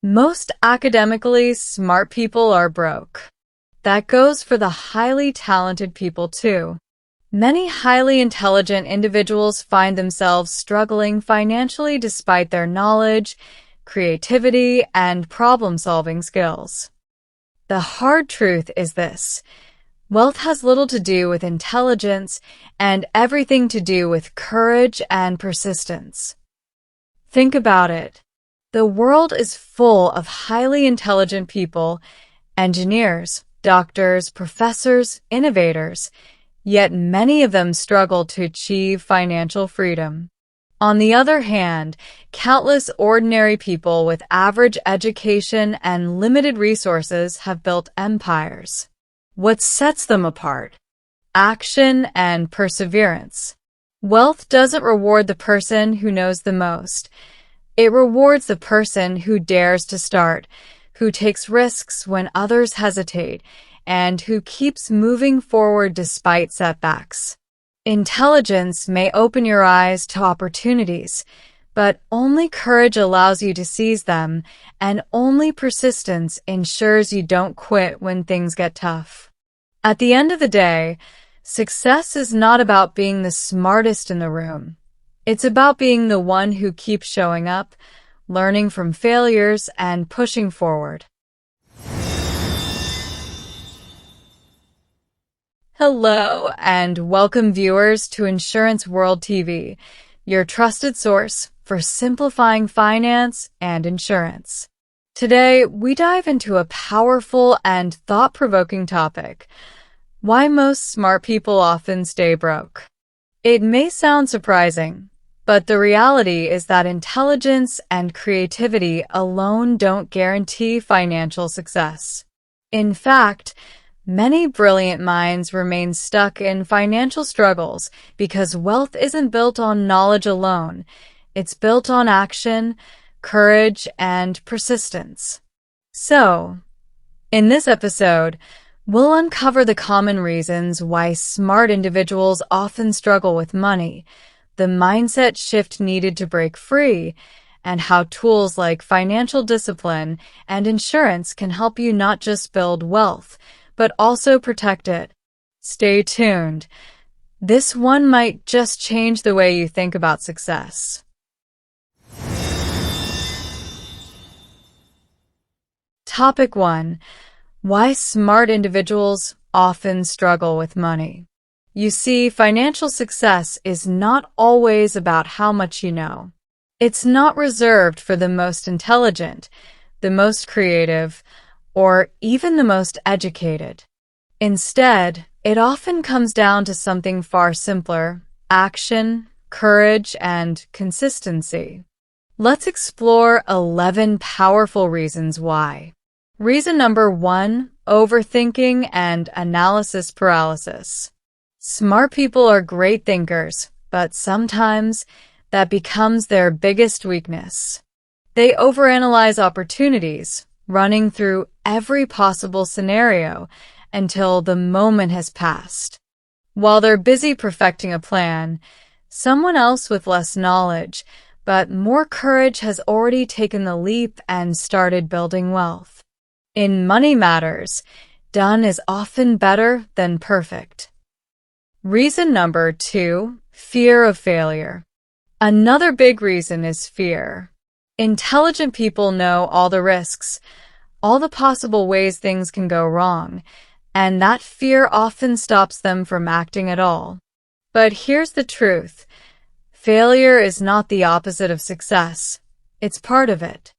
Most academically smart people are broke. That goes for the highly talented people too. Many highly intelligent individuals find themselves struggling financially despite their knowledge, creativity, and problem-solving skills. The hard truth is this: wealth has little to do with intelligence and everything to do with courage and persistence. Think about it. The world is full of highly intelligent people, engineers, doctors, professors, innovators, yet many of them struggle to achieve financial freedom. On the other hand, countless ordinary people with average education and limited resources have built empires. What sets them apart? Action and perseverance. Wealth doesn't reward the person who knows the most. It rewards the person who dares to start, who takes risks when others hesitate, and who keeps moving forward despite setbacks. Intelligence may open your eyes to opportunities, but only courage allows you to seize them, and only persistence ensures you don't quit when things get tough. At the end of the day, success is not about being the smartest in the room. It's about being the one who keeps showing up, learning from failures, and pushing forward. Hello, and welcome viewers to Insurance World TV, your trusted source for simplifying finance and insurance. Today, we dive into a powerful and thought-provoking topic: why most smart people often stay broke. It may sound surprising, but the reality is that intelligence and creativity alone don't guarantee financial success. In fact, many brilliant minds remain stuck in financial struggles because wealth isn't built on knowledge alone. It's built on action, courage, and persistence. So, in this episode, we'll uncover the common reasons why smart individuals often struggle with money, the mindset shift needed to break free, and how tools like financial discipline and insurance can help you not just build wealth, but also protect it. Stay tuned. This one might just change the way you think about success. Topic 1. Why smart individuals often struggle with money. You see, financial success is not always about how much you know. It's not reserved for the most intelligent, the most creative, or even the most educated. Instead, it often comes down to something far simpler: action, courage, and consistency. Let's explore 11 powerful reasons why. Reason number 1: overthinking and analysis paralysis. Smart people are great thinkers, but sometimes that becomes their biggest weakness. They overanalyze opportunities, running through every possible scenario until the moment has passed. While they're busy perfecting a plan, someone else with less knowledge but more courage has already taken the leap and started building wealth. In money matters, done is often better than perfect. Reason number 2: fear of failure. Another big reason is fear. Intelligent people know all the risks, all the possible ways things can go wrong, and that fear often stops them from acting at all. But here's the truth: failure is not the opposite of success. It's part of it.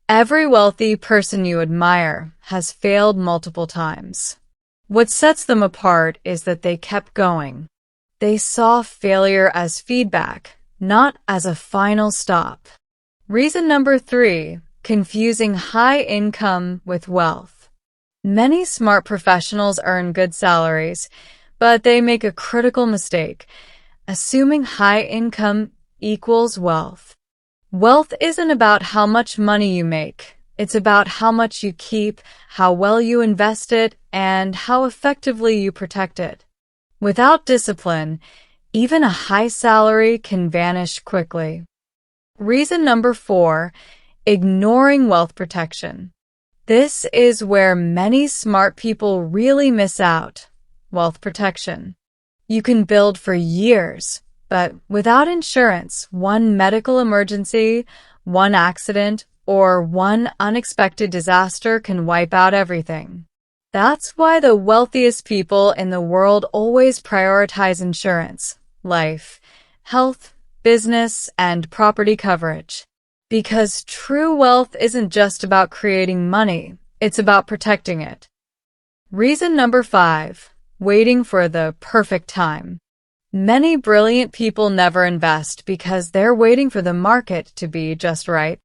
Every wealthy person you admire has failed multiple times. What sets them apart is that they kept going. They saw failure as feedback, not as a final stop. Reason number 3: confusing high income with wealth. Many smart professionals earn good salaries, but they make a critical mistake: assuming high income equals wealth. Wealth isn't about how much money you make. It's about how much you keep, how well you invest it, and how effectively you protect it. Without discipline, even a high salary can vanish quickly. Reason number 4: ignoring wealth protection. This is where many smart people really miss out. Wealth protection. You can build for years, but without insurance, one medical emergency, one accident, or one unexpected disaster can wipe out everything. That's why the wealthiest people in the world always prioritize insurance, life, health, business, and property coverage. Because true wealth isn't just about creating money, it's about protecting it. Reason number 5, waiting for the perfect time. Many brilliant people never invest because they're waiting for the market to be just right.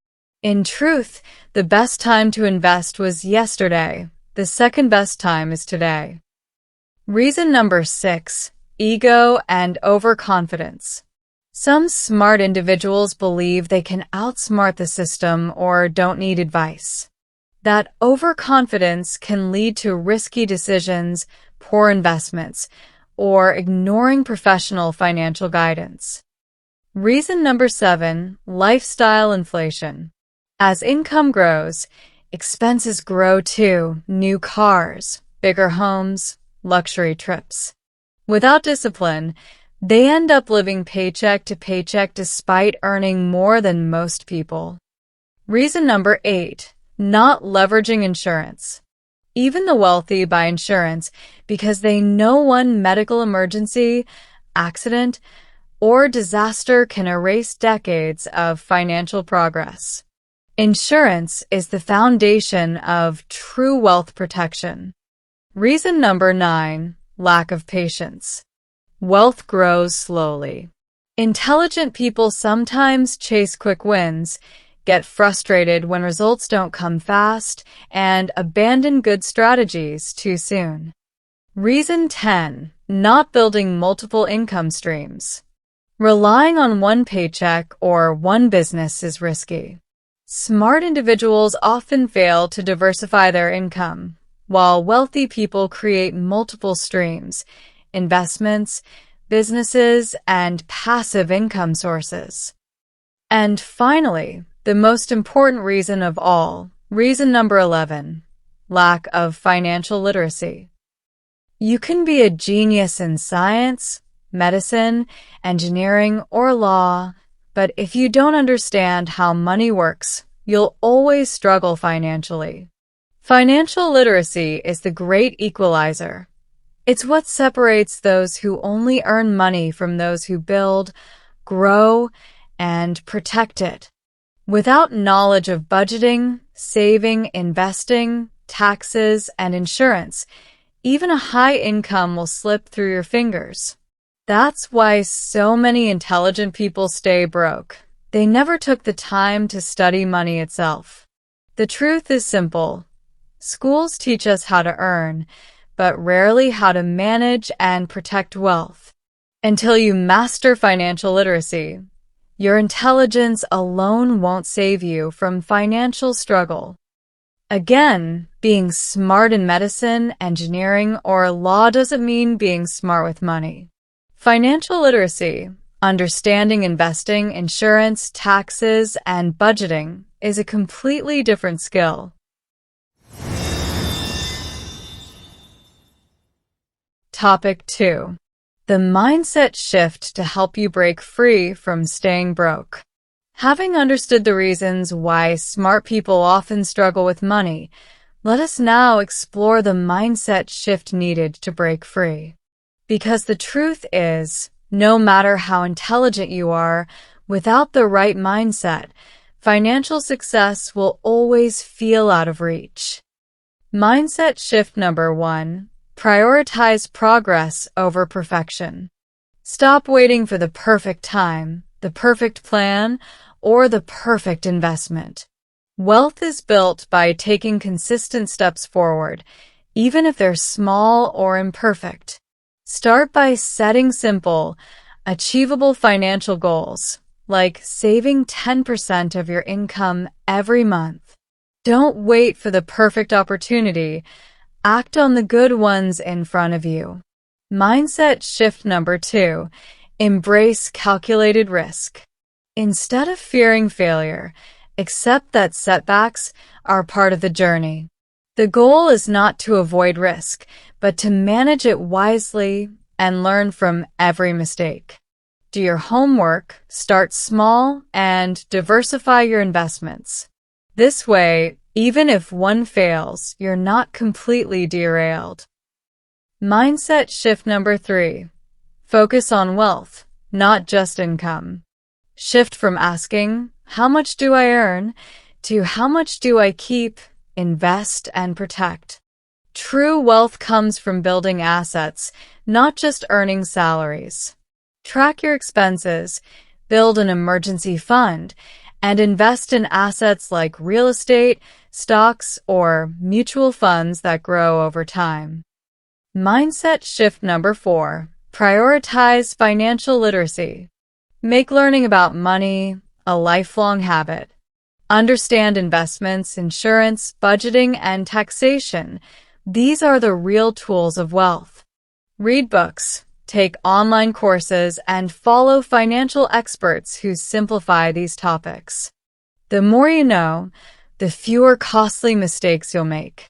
In truth, the best time to invest was yesterday. The second best time is today. Reason number 6, ego and overconfidence. Some smart individuals believe they can outsmart the system or don't need advice. That overconfidence can lead to risky decisions, poor investments, or ignoring professional financial guidance. Reason number 7, lifestyle inflation. As income grows, expenses grow too. New cars, bigger homes, luxury trips. Without discipline, they end up living paycheck to paycheck despite earning more than most people. Reason number 8, not leveraging insurance. Even the wealthy buy insurance because they know one medical emergency, accident, or disaster can erase decades of financial progress. Insurance is the foundation of true wealth protection. Reason number 9, lack of patience. Wealth grows slowly. Intelligent people sometimes chase quick wins, get frustrated when results don't come fast, and abandon good strategies too soon. Reason 10, not building multiple income streams. Relying on one paycheck or one business is risky. Smart individuals often fail to diversify their income, while wealthy people create multiple streams, investments, businesses, and passive income sources. And finally, the most important reason of all, reason number 11, lack of financial literacy. You can be a genius in science, medicine, engineering, or law, but if you don't understand how money works, you'll always struggle financially. Financial literacy is the great equalizer. It's what separates those who only earn money from those who build, grow, and protect it. Without knowledge of budgeting, saving, investing, taxes, and insurance, even a high income will slip through your fingers. That's why so many intelligent people stay broke. They never took the time to study money itself. The truth is simple. Schools teach us how to earn, but rarely how to manage and protect wealth. Until you master financial literacy, your intelligence alone won't save you from financial struggle. Again, being smart in medicine, engineering, or law doesn't mean being smart with money. Financial literacy, understanding investing, insurance, taxes, and budgeting, is a completely different skill. Topic 2. The mindset shift to help you break free from staying broke. Having understood the reasons why smart people often struggle with money, let us now explore the mindset shift needed to break free. Because the truth is, no matter how intelligent you are, without the right mindset, financial success will always feel out of reach. Mindset shift number 1. Prioritize progress over perfection. Stop waiting for the perfect time, the perfect plan, or the perfect investment. Wealth is built by taking consistent steps forward, even if they're small or imperfect. Start by setting simple, achievable financial goals, like saving 10% of your income every month. Don't wait for the perfect opportunity. Act on the good ones in front of you. Mindset shift number 2. Embrace calculated risk. Instead of fearing failure, Accept that setbacks are part of the journey. The goal is not to avoid risk, but to manage it wisely and learn from every mistake. Do your homework, start small, and diversify your investments. This way, even if one fails, you're not completely derailed. Mindset shift number 3. Focus on wealth, not just income. Shift from asking, "How much do I earn?" to "How much do I keep, invest, and protect?" True wealth comes from building assets, not just earning salaries. Track your expenses, build an emergency fund, and invest in assets like real estate, stocks, or mutual funds that grow over time. Mindset shift number 4. Prioritize financial literacy. Make learning about money a lifelong habit. Understand investments, insurance, budgeting, and taxation. These are the real tools of wealth. Read books, take online courses, and follow financial experts who simplify these topics. The more you know, the fewer costly mistakes you'll make.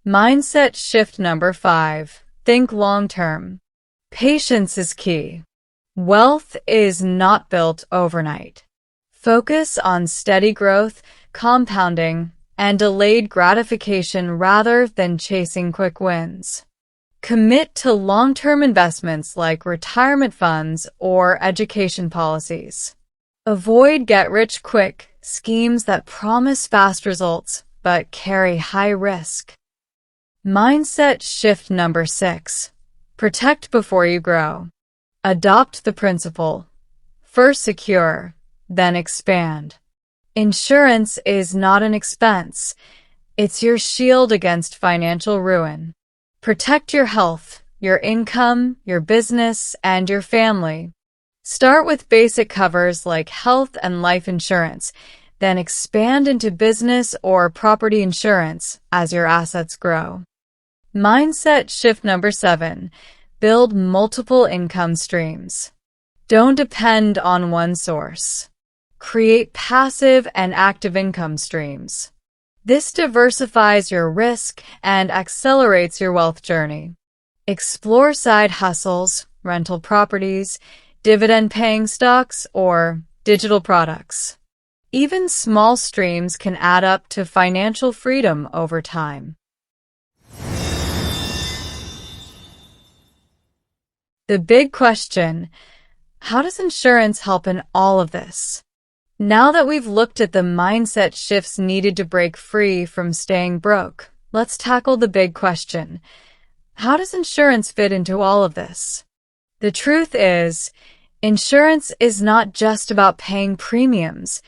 Mindset shift number 5. Think long-term. Patience is key. Wealth is not built overnight. Focus on steady growth, compounding, and delayed gratification rather than chasing quick wins. Commit to long-term investments like retirement funds or education policies. Avoid get-rich-quick schemes that promise fast results but carry high risk. Mindset shift number 6. Protect before you grow. Adopt the principle. First secure, then expand. Insurance is not an expense. It's your shield against financial ruin. Protect your health, your income, your business, and your family. Start with basic covers like health and life insurance, then expand into business or property insurance as your assets grow. Mindset shift number 7. Build multiple income streams. Don't depend on one source. Create passive and active income streams. This diversifies your risk and accelerates your wealth journey. Explore side hustles, rental properties, dividend-paying stocks, or digital products. Even small streams can add up to financial freedom over time. The big question: how does insurance help in all of this? Now that we've looked at the mindset shifts needed to break free from staying broke, let's tackle the big question: how does insurance fit into all of this? The truth is, insurance is not just about paying premiums.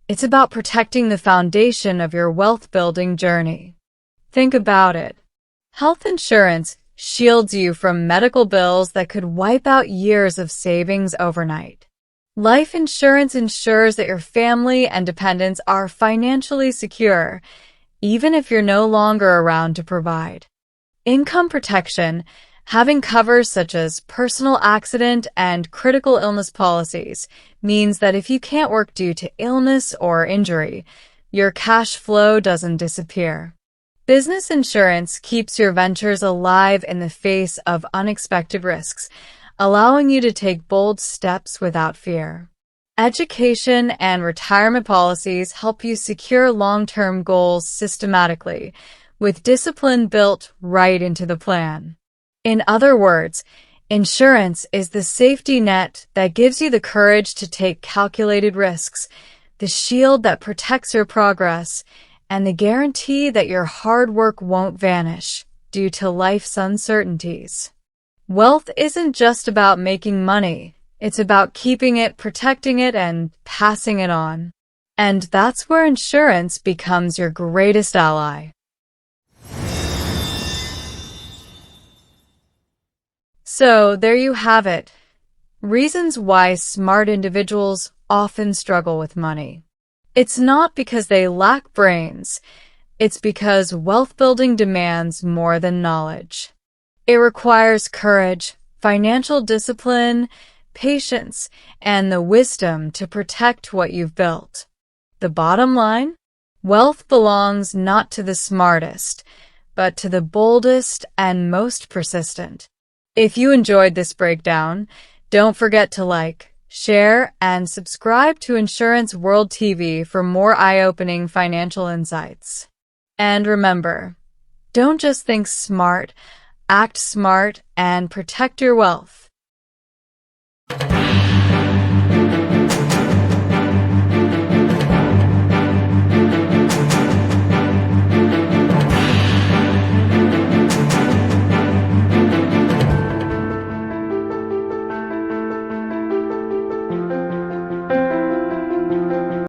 It's about protecting the foundation of your wealth-building journey. Think about it. Health insurance shields you from medical bills that could wipe out years of savings overnight. Life insurance ensures that your family and dependents are financially secure, even if you're no longer around to provide. Income protection, having covers such as personal accident and critical illness policies, means that if you can't work due to illness or injury, your cash flow doesn't disappear. Business insurance keeps your ventures alive in the face of unexpected risks, allowing you to take bold steps without fear. Education and retirement policies help you secure long-term goals systematically, with discipline built right into the plan. In other words, insurance is the safety net that gives you the courage to take calculated risks, the shield that protects your progress, and the guarantee that your hard work won't vanish due to life's uncertainties. Wealth isn't just about making money. It's about keeping it, protecting it, and passing it on. And that's where insurance becomes your greatest ally. So, there you have it. Reasons why smart individuals often struggle with money. It's not because they lack brains. It's because wealth building demands more than knowledge. It requires courage, financial discipline, patience, and the wisdom to protect what you've built. The bottom line? Wealth belongs not to the smartest, but to the boldest and most persistent. If you enjoyed this breakdown, don't forget to like, share, and subscribe to Insurance World TV for more eye-opening financial insights. And remember, don't just think smart, act smart, and protect your wealth.